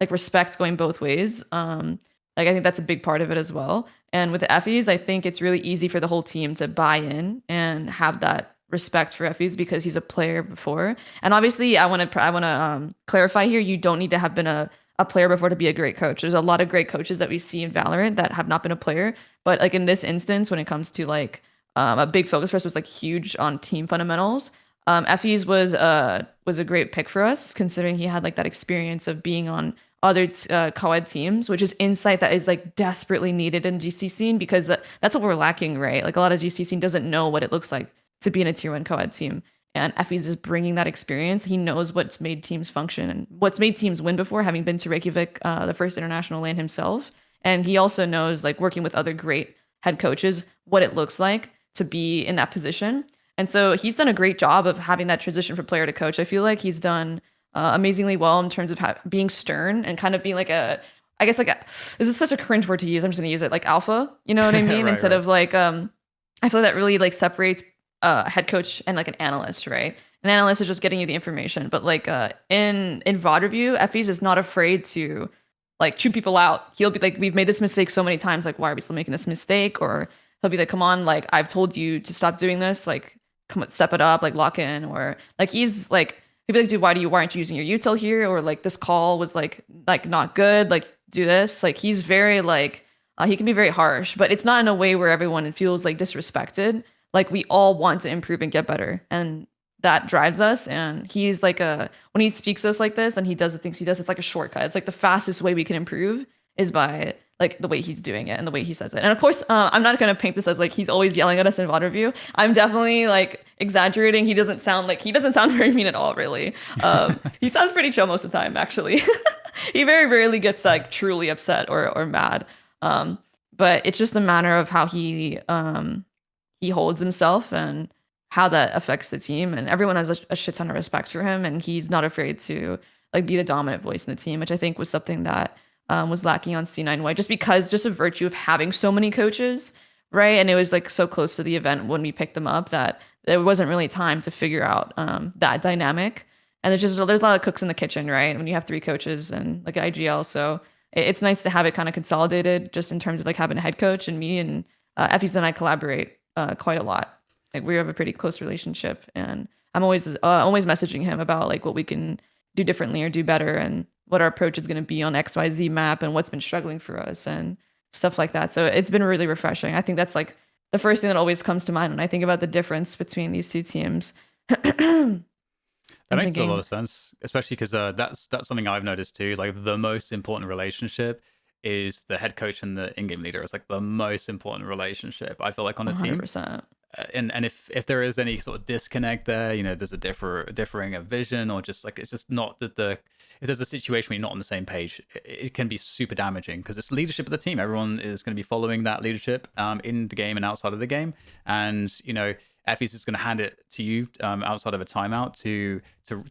respect going both ways. Like I think that's a big part of it as well. And with the Effies, I think it's really easy for the whole team to buy in and have that respect for Effies because he's a player before. And obviously, I want to clarify here: you don't need to have been a player before to be a great coach. There's a lot of great coaches that we see in Valorant that have not been a player, but like in this instance, when it comes to like a big focus for us was like huge on team fundamentals. Effies was a great pick for us considering he had like that experience of being on other co-ed teams, which is insight that is like desperately needed in GC scene because that's what we're lacking, right? Like a lot of GC scene doesn't know what it looks like to be in a tier 1 co-ed team. And Effie's is bringing that experience. He knows what's made teams function and what's made teams win before, having been to Reykjavik, the first international LAN himself. And he also knows, like, working with other great head coaches, what it looks like to be in that position. And so he's done a great job of having that transition from player to coach. I feel like he's done amazingly well in terms of being stern and kind of being like I guess like this is such a cringe word to use. I'm just gonna use it like alpha. You know what I mean? Right, Instead right. of like I feel that really like separates a head coach and like an analyst, right? An analyst is just getting you the information, but like in VOD review, Effie's is not afraid to like chew people out. He'll be like, "We've made this mistake so many times. Like, why are we still making this mistake?" Or he'll be like, "Come on, like I've told you to stop doing this. Like, come on, step it up. Like, lock in." Or like he's like, he'll be like, "Dude, why aren't you using your util here?" Or like this call was like not good. Like, do this. Like he's very like he can be very harsh, but it's not in a way where everyone feels like disrespected. Like we all want to improve and get better, and that drives us. And he's like a when he speaks to us like this and he does the things he does, it's like a shortcut. It's like the fastest way we can improve is by like the way he's doing it and the way he says it. And of course, I'm not gonna paint this as like he's always yelling at us in VOD review. I'm definitely like exaggerating. He doesn't sound very mean at all, really. He sounds pretty chill most of the time, actually. He very rarely gets like truly upset or mad. Um, but it's just a matter of how he holds himself and how that affects the team. And everyone has a shit ton of respect for him, and he's not afraid to like be the dominant voice in the team, which I think was something that was lacking on C9 White, just a virtue of having so many coaches, right? And it was like so close to the event when we picked them up that there wasn't really time to figure out that dynamic. And there's a lot of cooks in the kitchen, right? When you have three coaches and like IGL, so it's nice to have it kind of consolidated, just in terms of like having a head coach. And me and Effie's and I collaborate quite a lot. Like we have a pretty close relationship, and I'm always messaging him about like what we can do differently or do better, and what our approach is going to be on XYZ map, and what's been struggling for us and stuff like that. So it's been really refreshing. I think that's like the first thing that always comes to mind when I think about the difference between these two teams. I'm That makes a lot thinking, of sense, especially because that's something I've noticed too. Like the most important relationship is the head coach and the in-game leader. It's like the most important relationship I feel like on a team. 100%. And if there is any sort of disconnect there, there's a differing of vision, or just like it's just not that the if there's a situation where you're not on the same page, it can be super damaging because it's leadership of the team. Everyone is going to be following that leadership in the game and outside of the game, and Effie's is going to hand it to you outside of a timeout to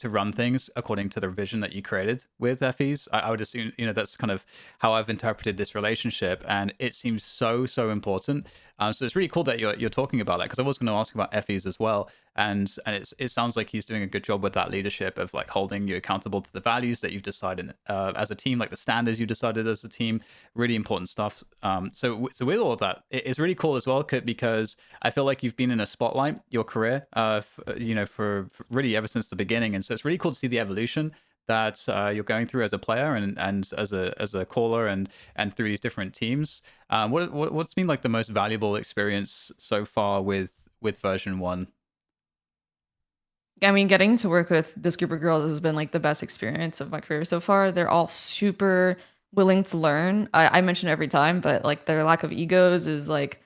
run things according to the vision that you created with Effie's. I would assume that's kind of how I've interpreted this relationship, and it seems so important. So it's really cool that you're talking about that, because I was going to ask about Effie's as well, and it sounds like he's doing a good job with that leadership of like holding you accountable to the values that you've decided as a team, like the standards you decided as a team. Really important stuff. So with all of that, it's really cool as well, because I feel like you've been in a spotlight your career, for really ever since the beginning, and so it's really cool to see the evolution that you're going through as a player and as a caller and through these different teams. What's been like the most valuable experience so far with version 1? I mean, getting to work with this group of girls has been like the best experience of my career so far. They're all super willing to learn. I mention it every time, but like their lack of egos is like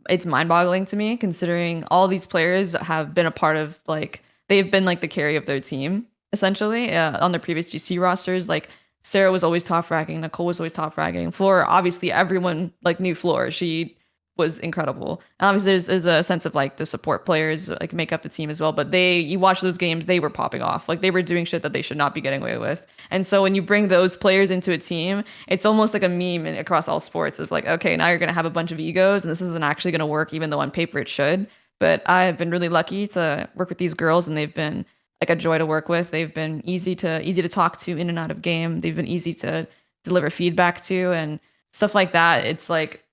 it's mind-boggling to me, considering all these players have been a part of like they've been like the carry of their team essentially on their previous GC rosters. Like Sarah was always top fragging, Nicole was always top fragging. Floor, obviously, everyone like knew Floor. She was incredible. And obviously, there's a sense of like the support players like make up the team as well. But you watch those games, they were popping off. Like they were doing shit that they should not be getting away with. And so when you bring those players into a team, it's almost like a meme across all sports of like, okay, now you're gonna have a bunch of egos, and this isn't actually gonna work, even though on paper it should. But I've been really lucky to work with these girls, and they've been like a joy to work with. They've been easy to talk to in and out of game. They've been easy to deliver feedback to and stuff like that. It's like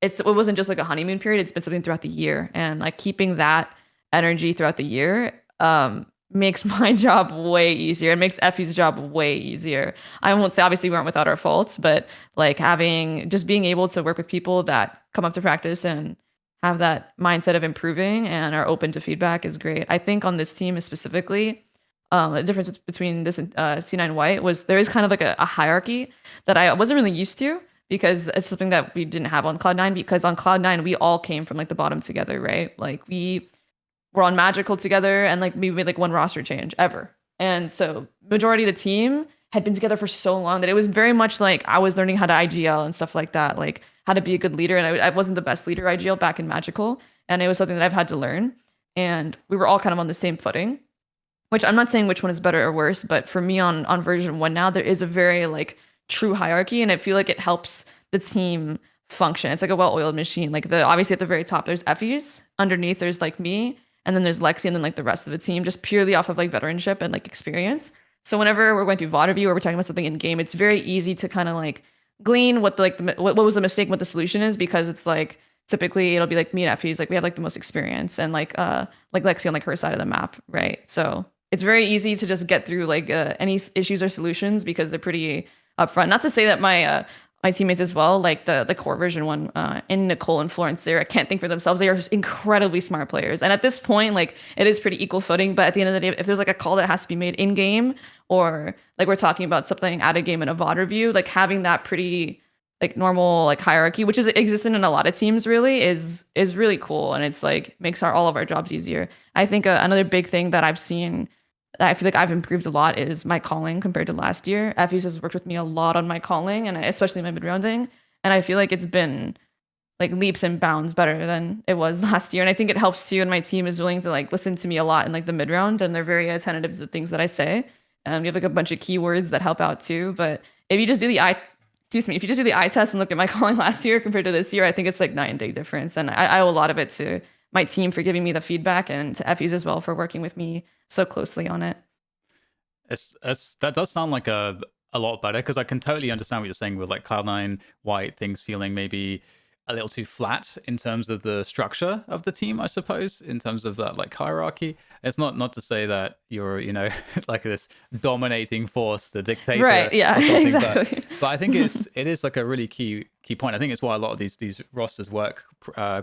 it wasn't just like a honeymoon period. It's been something throughout the year, and like keeping that energy throughout the year makes my job way easier. It makes Effie's job way easier. I won't say obviously we weren't without our faults, but like just being able to work with people that come up to practice and have that mindset of improving and are open to feedback is great. I think on this team specifically, the difference between this and C9 White was there is kind of like a hierarchy that I wasn't really used to, because it's something that we didn't have on Cloud9, because on Cloud9 we all came from like the bottom together, right? Like we were on Magical together, and like we made like one roster change ever. And so majority of the team had been together for so long that it was very much like I was learning how to IGL and stuff like that, like how to be a good leader. And I wasn't the best leader IGL back in Magical, and it was something that I've had to learn. And we were all kind of on the same footing, which I'm not saying which one is better or worse, but for me on version 1 now, there is a very like true hierarchy, and I feel like it helps the team function. It's like a well-oiled machine. Like the obviously at the very top there's Effie's, underneath there's like me, and then there's Lexi, and then like the rest of the team, just purely off of like veteranship and like experience. So whenever we're going through VOD review or we're talking about something in game, it's very easy to kind of like glean what the like what was the mistake, what the solution is, because it's like typically it'll be like me and Effie's, like we have like the most experience, and like Lexi on like her side of the map, right? So it's very easy to just get through like any issues or solutions because they're pretty upfront. Not to say that my teammates as well, like the core version 1, in Nicole and Florence, there, I can't think for themselves. They are just incredibly smart players, and at this point, like it is pretty equal footing. But at the end of the day, if there's like a call that has to be made in game, or like we're talking about something out of game in a VOD review, like having that pretty like normal like hierarchy, which is existent in a lot of teams, really is really cool, and it's like makes all of our jobs easier. I think another big thing that I've seen that I feel like I've improved a lot is my calling compared to last year. Effie's has worked with me a lot on my calling, and especially my mid rounding, and I feel like it's been like leaps and bounds better than it was last year. And I think it helps too. And my team is willing to like listen to me a lot in like the mid round, and they're very attentive to the things that I say. We have like a bunch of keywords that help out too. But if you just do the excuse me, if you just do the eye test and look at my calling last year compared to this year, I think it's like night and day difference. And I owe a lot of it to my team for giving me the feedback, and to Effie's as well for working with me so closely on it. That does sound like a lot better, because I can totally understand what you're saying with like Cloud9 White, things feeling maybe a little too flat in terms of the structure of the team, I suppose, in terms of that like hierarchy. It's not to say that you're, like this dominating force, the dictator, Right. Yeah. or something, Exactly. but I think it is like a really key point. I think it's why a lot of these rosters work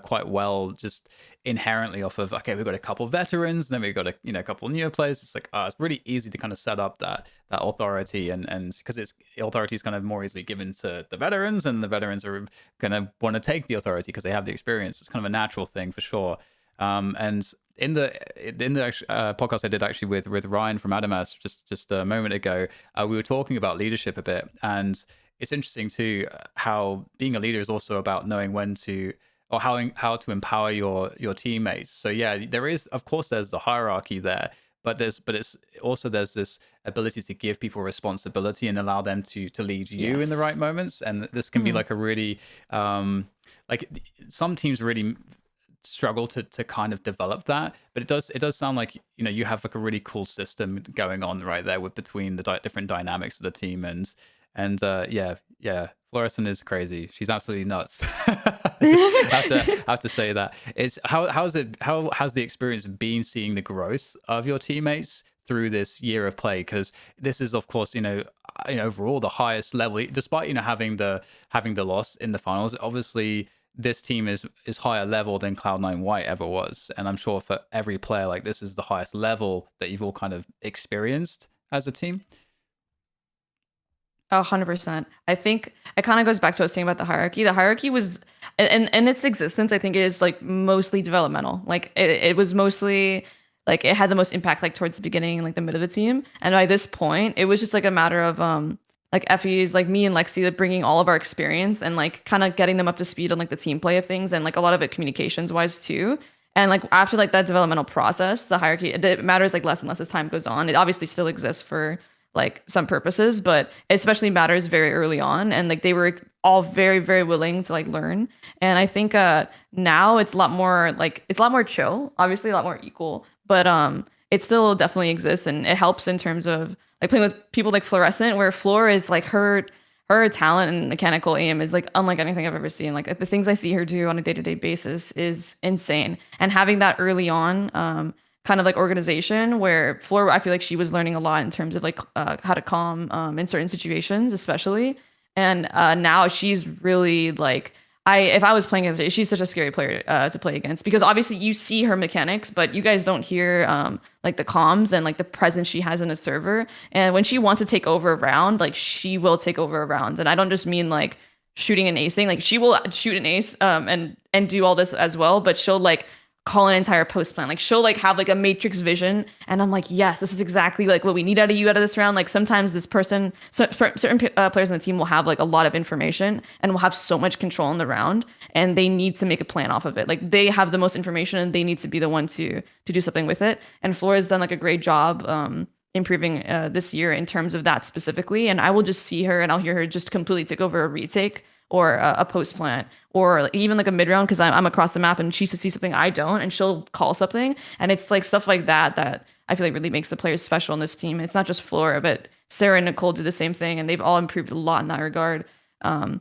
quite well, just inherently off of, okay, we've got a couple of veterans, then we've got a couple of newer players. It's like it's really easy to kind of set up that authority, and because it's authority is kind of more easily given to the veterans, and the veterans are going to want to take the authority because they have the experience. It's kind of a natural thing for sure. And in the podcast I did actually with Ryan from Adamas just a moment ago, we were talking about leadership a bit, and it's interesting too how being a leader is also about knowing when to, or how to empower your teammates. So yeah, there is, of course, there's the hierarchy there, but it's also there's this ability to give people responsibility and allow them to lead you in the right Yes. moments. And this can be Mhm. like a really like some teams really struggle to kind of develop that, but it does sound like you have like a really cool system going on right there with between the different dynamics of the team. And yeah, Florison is crazy. She's absolutely nuts. I just have to say that. It's how has the experience been seeing the growth of your teammates through this year of play? Because this is, of course, overall the highest level, despite having the loss in the finals. Obviously, this team is higher level than Cloud9 White ever was, and I'm sure for every player, like, this is the highest level that you've all kind of experienced as a team. 100%. I think it kind of goes back to what I was saying about the hierarchy. The hierarchy was, and its existence, I think it is like mostly developmental. Like it was mostly like it had the most impact like towards the beginning, like the mid of the team. And by this point, it was just like a matter of like Effie's, like me and Lexi, like bringing all of our experience and like kind of getting them up to speed on like the team play of things, and like a lot of it communications wise too. And like after like that developmental process, the hierarchy, it matters like less and less as time goes on. It obviously still exists for like some purposes, but it especially matters very early on. And like they were all very, very willing to like learn. And I think now it's a lot more like it's a lot more chill, obviously a lot more equal, but it still definitely exists, and it helps in terms of like playing with people like Fluorescent, where Floor is like her talent and mechanical aim is like unlike anything I've ever seen. Like the things I see her do on a day-to-day basis is insane. And having that early on, kind of like organization where Floor, I feel like she was learning a lot in terms of like how to calm in certain situations, especially. And now she's really like if I was playing against her, she's such a scary player to play against, because obviously you see her mechanics, but you guys don't hear like the comms and like the presence she has in a server. And when she wants to take over a round, like she will take over a round. And I don't just mean like shooting and acing, like she will shoot an ace and do all this as well, but she'll like call an entire post plan. Like she'll like have like a matrix vision, and I'm like, yes, this is exactly like what we need out of you out of this round. Like sometimes this person, certain players on the team will have like a lot of information and will have so much control in the round, and they need to make a plan off of it. Like they have the most information, and they need to be the one to do something with it. And Flora's done like a great job. Improving this year in terms of that specifically, and I will just see her and I'll hear her just completely take over a retake or a post plant or like, even like a mid round because I'm across the map and she sees something I don't and she'll call something, and it's like stuff like that that I feel like really makes the players special in this team. It's not just Flora, but Sarah and Nicole do the same thing, and they've all improved a lot in that regard. Um,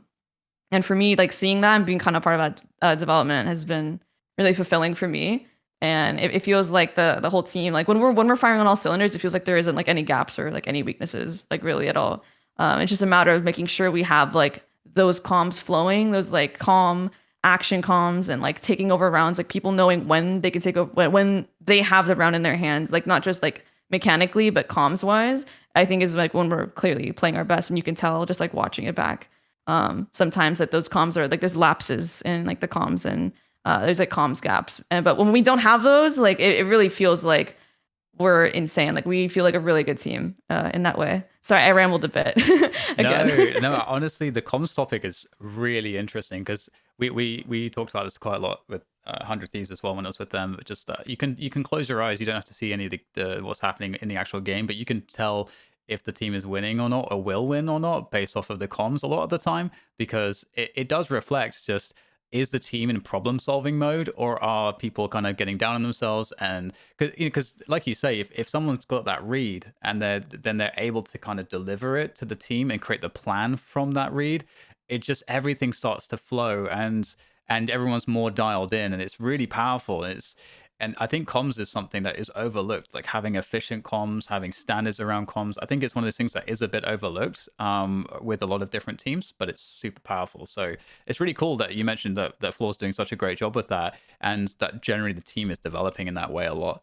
and for me, like seeing that and being kind of part of that development has been really fulfilling for me. And it feels like the whole team, like when we're firing on all cylinders, it feels like there isn't like any gaps or like any weaknesses, like really at all. It's just a matter of making sure we have like those comms flowing, those like calm action comms, and like taking over rounds, like people knowing when they can take over when they have the round in their hands, like not just like mechanically, but comms wise. I think is like when we're clearly playing our best, and you can tell just like watching it back. Sometimes that those comms are like there's lapses in like the comms, and there's like comms gaps. But when we don't have those, like it really feels like we're insane. Like we feel like a really good team in that way. Sorry, I rambled a bit again. No, no. Honestly, the comms topic is really interesting because we talked about this quite a lot with 100 Thieves as well when I was with them. But just you can close your eyes. You don't have to see any of the what's happening in the actual game, but you can tell if the team is winning or not, or will win or not, based off of the comms a lot of the time, because it does reflect just, is the team in problem solving mode, or are people kind of getting down on themselves? And because like you say, if someone's got that read and then they're able to kind of deliver it to the team and create the plan from that read, it just everything starts to flow, and everyone's more dialed in, and it's really powerful. And I think comms is something that is overlooked, like having efficient comms, having standards around comms. I think it's one of those things that is a bit overlooked with a lot of different teams, but it's super powerful. So it's really cool that you mentioned that Floor's doing such a great job with that, and that generally the team is developing in that way a lot.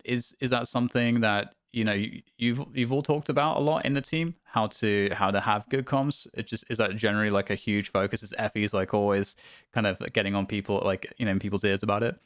Is that something that you've all talked about a lot in the team, how to have good comms? It just, is that generally like a huge focus? Is Effie's like always kind of getting on people, like in people's ears about it?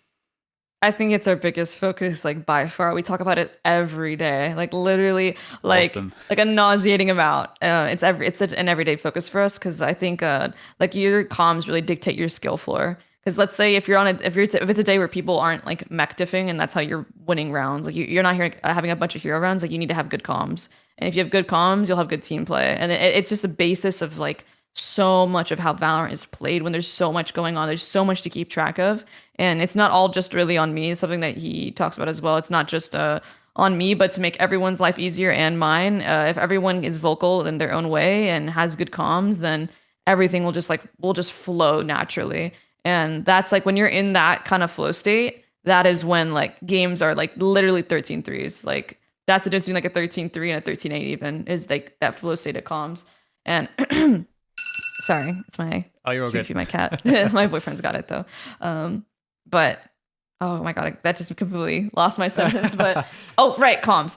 I think it's our biggest focus, like by far. We talk about it every day, like literally, Awesome. like a nauseating amount. It's an everyday focus for us because I think like your comms really dictate your skill floor. Because let's say if it's a day where people aren't like mech diffing and that's how you're winning rounds, like you're not here having a bunch of hero rounds, like you need to have good comms. And if you have good comms, you'll have good team play. And it's just the basis of like so much of how Valorant is played when there's so much going on. There's so much to keep track of. And it's not all just really on me. It's something that he talks about as well. It's not just on me, but to make everyone's life easier and mine. If everyone is vocal in their own way and has good comms, then everything will just flow naturally. And that's like when you're in that kind of flow state, that is when like games are like literally 13 threes. Like that's the difference between like a 13-3 and a 13-8 even, is like that flow state of comms. And sorry, it's my Oh, you're all good. my cat. My boyfriend's got it though. But oh my god, that just completely lost my sentence. But oh right, comms.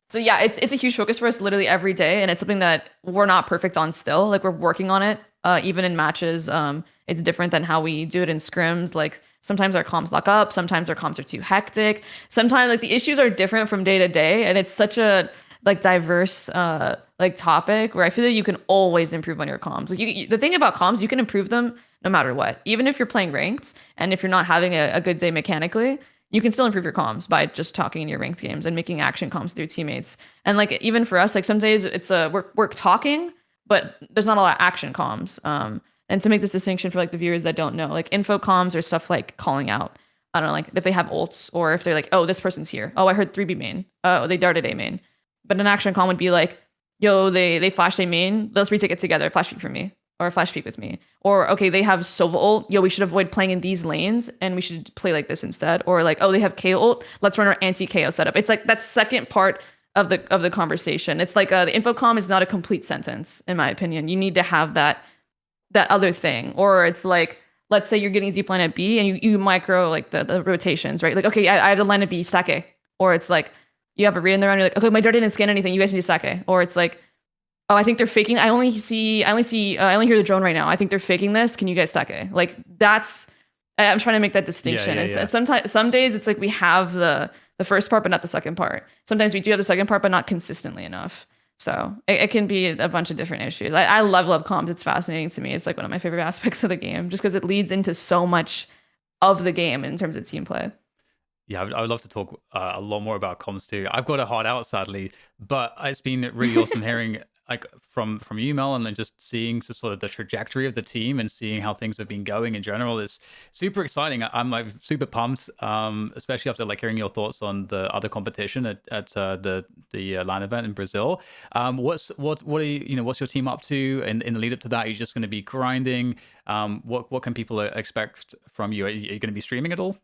So yeah, it's a huge focus for us literally every day, and it's something that we're not perfect on still. Like we're working on it. Even in matches, it's different than how we do it in scrims. Like sometimes our comms lock up, sometimes our comms are too hectic. Sometimes like the issues are different from day to day, and it's such a like diverse like topic where I feel that you can always improve on your comms. Like the thing about comms, you can improve them no matter what. Even if you're playing ranked and if you're not having a good day mechanically, you can still improve your comms by just talking in your ranked games and making action comms through teammates. And like even for us, like some days it's we're talking, but there's not a lot of action comms. And to make this distinction for like the viewers that don't know, like info comms are stuff like calling out. I don't know, like if they have ults or if they're like, oh, this person's here. Oh, I heard 3B main. Oh, they darted A main. But an action comm would be like, yo, they flash A main. Let's retake it together. Flash peek for me. Or flash peek with me. Or, okay, they have Sova ult. Yo, we should avoid playing in these lanes and we should play like this instead. Or like, oh, they have KO ult. Let's run our anti-KO setup. It's like that second part of the conversation. It's like the info comm is not a complete sentence, in my opinion. You need to have that other thing. Or it's like, let's say you're getting deep line at B and you micro like the rotations, right? Like, okay, I have the line at B, stack A. Or it's like, you have a read in the round, you're like, okay, my dart didn't scan anything, you guys need to stack A. Or it's like, oh, I think they're faking. I only hear the drone right now. I think they're faking this. Can you guys stack A? Like that's I'm trying to make that Yeah, distinction. yeah, And yeah. sometimes, some days it's like we have the first part, but not the second part. Sometimes we do have the second part, but not consistently enough. So it can be a bunch of different issues. I love comms. It's fascinating to me. It's like one of my favorite aspects of the game, just because it leads into so much of the game in terms of team play. Yeah, I would love to talk a lot more about comms too. I've got a hard out, sadly, but it's been really awesome hearing like from you, Mel, and then just seeing sort of the trajectory of the team and seeing how things have been going in general is super exciting. I'm like super pumped, especially after like hearing your thoughts on the other competition at the LAN event in Brazil. What are what's your team up to in the lead up to that? Are you just going to be grinding? What can people expect from you? Are you going to be streaming at all?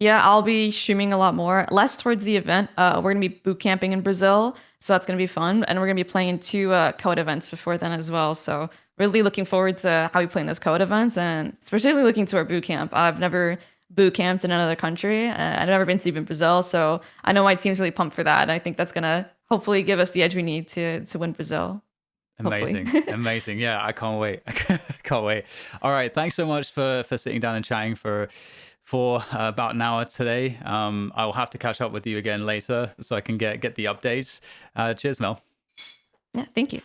Yeah, I'll be streaming a lot more, less towards the event. We're gonna be boot camping in Brazil, so that's gonna be fun, and we're gonna be playing two code events before then as well. So really looking forward to how we play in those code events, and specifically looking to our boot camp. I've never boot camped in another country. I've never been to even Brazil, so I know my team's really pumped for that. I think that's gonna hopefully give us the edge we need to win Brazil. Hopefully. Amazing. Amazing. Yeah, I can't wait. I can't wait. All right. Thanks so much for sitting down and chatting for about an hour today. I will have to catch up with you again later so I can get the updates. Cheers, Mel. Yeah, thank you.